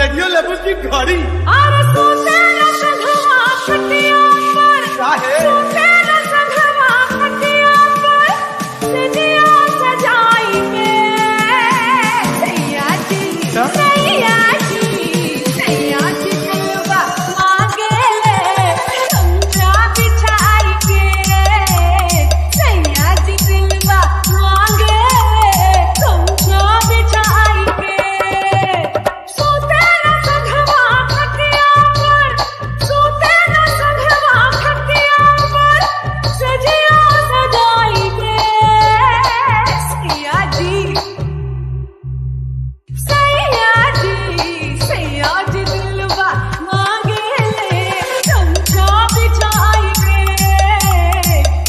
Radio लेवल की घड़ी। अरे सोते न संघवा खटिया पर, सोते न संघवा खटिया पर, सजिया सजाई के सैया जी, सैया जी, सैया जी दिलवा मांगे ले गमछा बिछाई के, सैया जी दिलवा मांगे ले गमछा बिछाई के। सोते न संघवा खटिया पर, सोते न संघवा खटिया पर, सजिया सजाई के सैया जी, सैया जी, सैया जी दिलवा मांगे ले गमछा बिछाई के,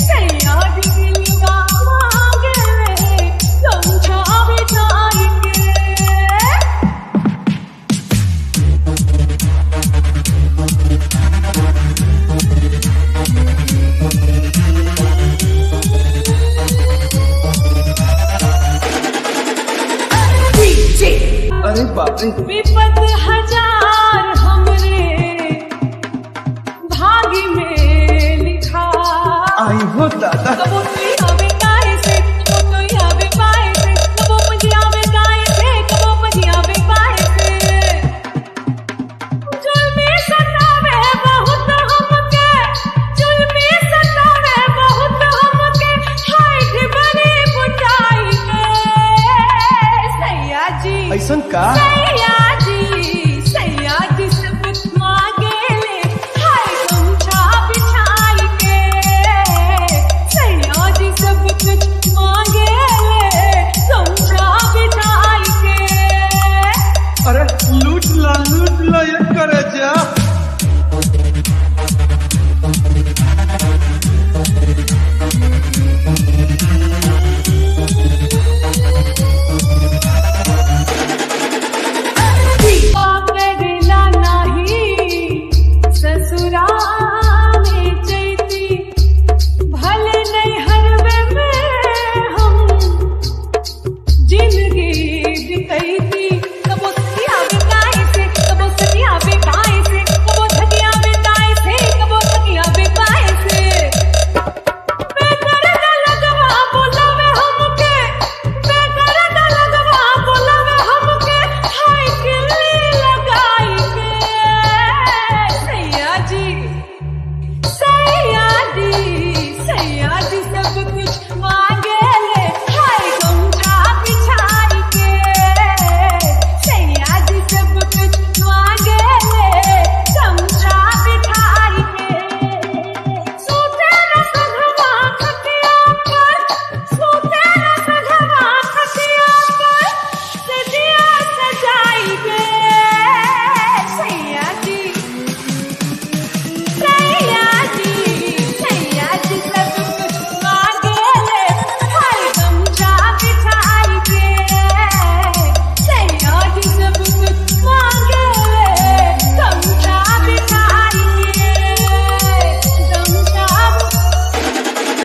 सैया जी दिलवा मांगे ले गमछा बिछाई के। अरे बाप रे, विपद हजार हमरे भागी में लिखा, आई हो दादा। कबो तू आवे गाय से, कबो तू आवे बाय से, कबो मुझे आवे गाय से, कबो मुझे आवे बाय से। जुल्मी सतावे बहुत हमके, जुल्मी सतावे बहुत हमके, हाय ढिबरी बुझाई के सैया जी, ऐसन का सैया जी, सैया जी सब कुछ मांगे ले हाय गमछा बिछाई के, सैया जी सब कुछ मांगे ले गमछा बिछाई के। अरे लूट ला ये करे जा। करेला नाही ससुरा में चैती, भले नहीं हरवे में हम जिंदगी बितैती। कबो सखिया बेगाय से, कबो सखिया बेगाय से, कबो सखिया बेगाय से, कबो सखिया बेगाय से। बेदर्द लगवा बोलावे हमके, बेदर्द लगवा बोलावे हमके, हाय किल्ली लगाई के सैया जी, सैया जी, सैया जी सब कुछ